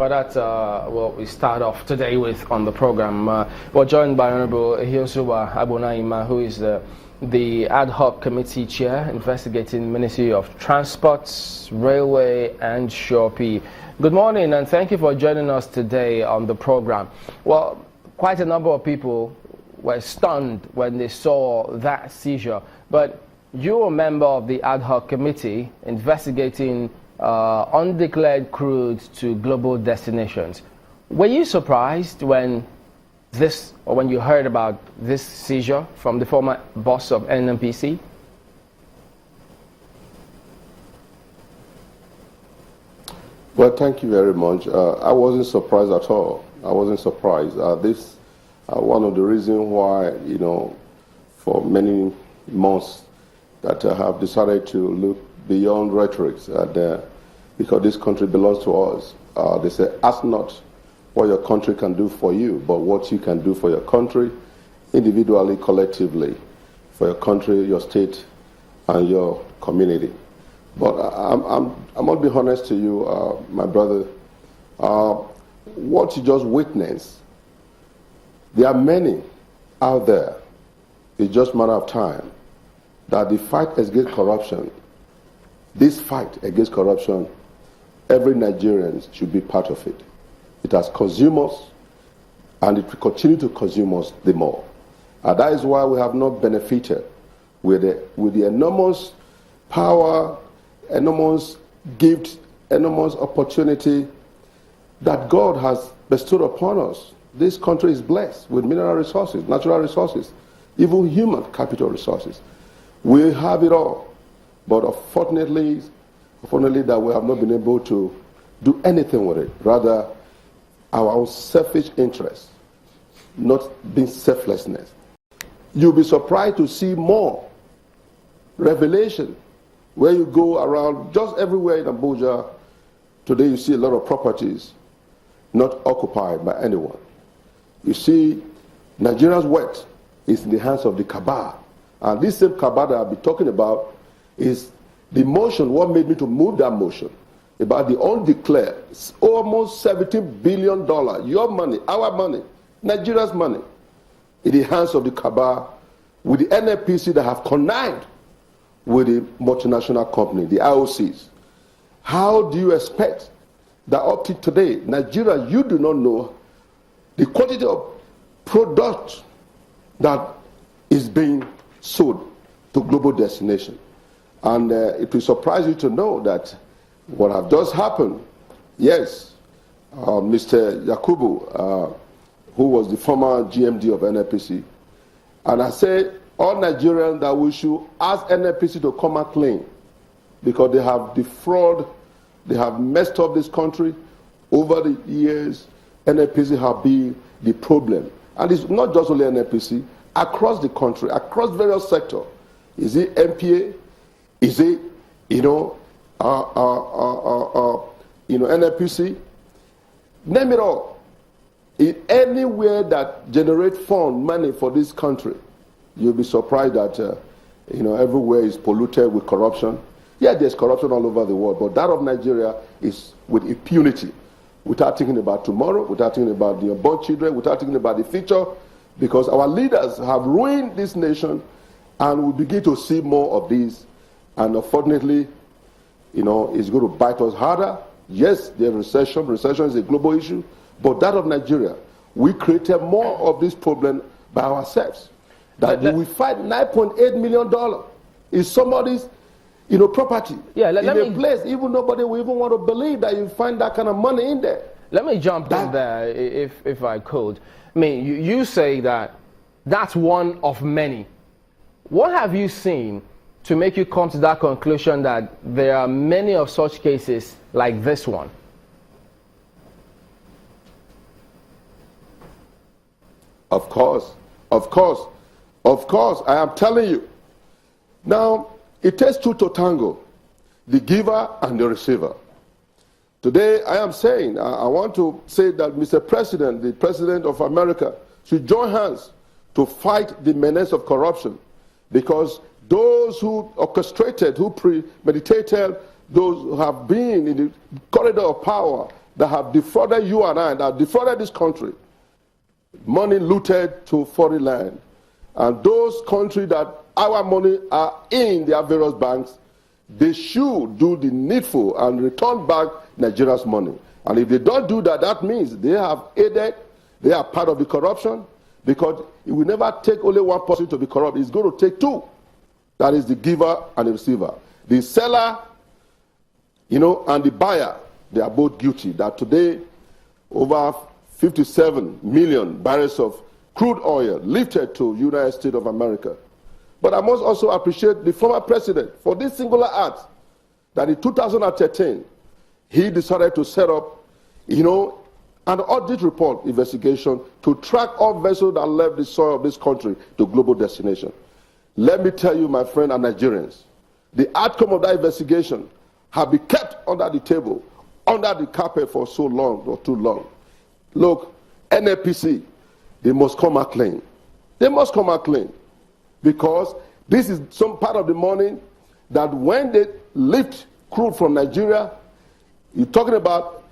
Well, that's what we start off today with on the program. We're joined by Honorable Hiosuwa Abonaima, who is the ad hoc committee chair investigating Ministry of Transports, Railway and Shopi. Good morning and thank you for joining us today on the program. Well, quite a number of people were stunned when they saw that seizure, but you're a member of the ad hoc committee investigating undeclared crude to global destinations. Were you surprised when you heard about this seizure from the former boss of NNPC? Well, thank you very much. I wasn't surprised at all. I wasn't surprised. This one of the reasons why, for many months that I have decided to look beyond rhetorics, because this country belongs to us. They say, ask not what your country can do for you, but what you can do for your country, individually, collectively, for your country, your state, and your community. But I must be honest to you, my brother. What you just witnessed, there are many out there. It's just a matter of time that the fight against corruption, this fight against corruption, every Nigerian should be part of it. It has consumed us, and it will continue to consume us the more. And that is why we have not benefited with the enormous power, enormous gift, enormous opportunity that God has bestowed upon us. This country is blessed with mineral resources, natural resources, even human capital resources. We have it all, but unfortunately that we have not been able to do anything with it. Rather, our own selfish interests, not being selflessness. You'll be surprised to see more revelation where you go around just everywhere in Abuja. Today you see a lot of properties not occupied by anyone. You see Nigeria's wealth is in the hands of the cabal. And this same cabal that I'll be talking about is the motion, what made me to move that motion, about the undeclared, almost $17 billion, your money, our money, Nigeria's money, in the hands of the cabal, with the NNPC that have connived with the multinational company, the IOCs. How do you expect that up to today, Nigeria, you do not know the quantity of product that is being sold to global destination? And it will surprise you to know that what have just happened, yes, Mr. Yakubu, who was the former GMD of NNPC, and I say all Nigerians that we should ask NNPC to come and clean, because they have defrauded, they have messed up this country over the years. NNPC have been the problem. And it's not just only NNPC, across the country, across various sectors. Is it MPA? Is it, NNPC? Name it all. In anywhere that generate fund money for this country, you'll be surprised that everywhere is polluted with corruption. Yeah, there's corruption all over the world, but that of Nigeria is with impunity, without thinking about tomorrow, without thinking about the unborn children, without thinking about the future, because our leaders have ruined this nation, and we begin to see more of these. And unfortunately, it's going to bite us harder. Yes, there's recession. Recession is a global issue. But that of Nigeria, we created more of this problem by ourselves. That we fight $9.8 million is somebody's property. Yeah, in a place, even nobody will even want to believe that you find that kind of money in there. Let me jump in there, if I could. I mean, you say that that's one of many. What have you seen to make you come to that conclusion that there are many of such cases like this one? Of course, I am telling you. Now, it takes two to tango, the giver and the receiver. Today, I am saying, I want to say that Mr. President, the President of America, should join hands to fight the menace of corruption, because those who orchestrated, who premeditated, those who have been in the corridor of power that have defrauded you and I, that have defrauded this country, money looted to foreign land, and those countries that our money are in their various banks, they should do the needful and return back Nigeria's money. And if they don't do that, that means they have aided, they are part of the corruption, because it will never take only one person to be corrupt. It's going to take two. That is the giver and the receiver. The seller, and the buyer, they are both guilty. That today, over 57 million barrels of crude oil lifted to United States of America. But I must also appreciate the former president for this singular act that in 2013, he decided to set up, an audit report investigation to track all vessels that left the soil of this country to global destination. Let me tell you, my friend and Nigerians, the outcome of that investigation have been kept under the table, under the carpet for so long or too long. Look, NNPC, they must come out clean. They must come out clean. Because this is some part of the money that when they lift crude from Nigeria, you're talking about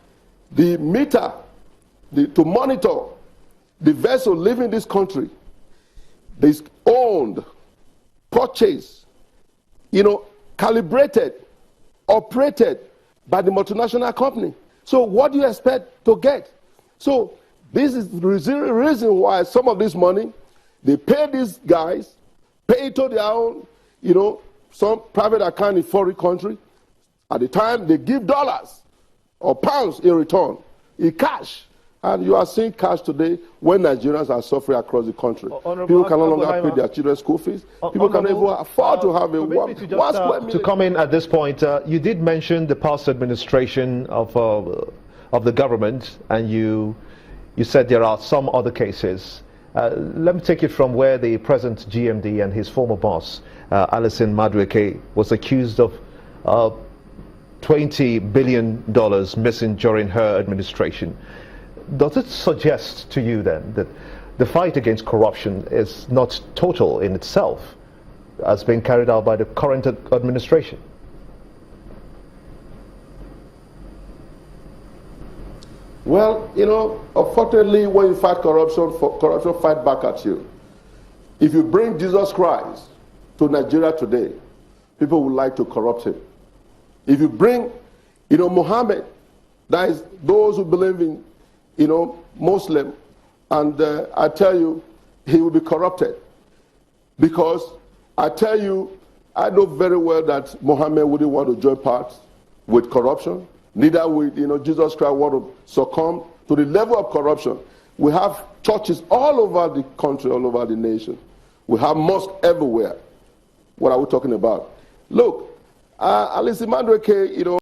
the meter, to monitor the vessel leaving this country. This owned, purchased, calibrated, operated by the multinational company. So what do you expect to get? So this is the reason why some of this money, they pay these guys, pay it to their own, some private account in foreign country. At the time, they give dollars or pounds in return, in cash. And you are seeing cash today when Nigerians are suffering across the country. People can no longer pay their children's school fees. People can even afford to have a one square million. To come in at this point, you did mention the past administration of the government, and you said there are some other cases. Let me take it from where the present GMD and his former boss, Alison Madueke, was accused of $20 billion missing during her administration. Does it suggest to you then that the fight against corruption is not total in itself, as being carried out by the current administration? Well, unfortunately, when you fight corruption fight back at you. If you bring Jesus Christ to Nigeria today, people would like to corrupt him. If you bring, Muhammad, that is those who believe in, Muslim, and I tell you, he will be corrupted. Because I tell you, I know very well that Muhammad wouldn't want to join parts with corruption. Neither would, Jesus Christ want to succumb to the level of corruption. We have churches all over the country, all over the nation. We have mosques everywhere. What are we talking about? Look, Alison Madueke,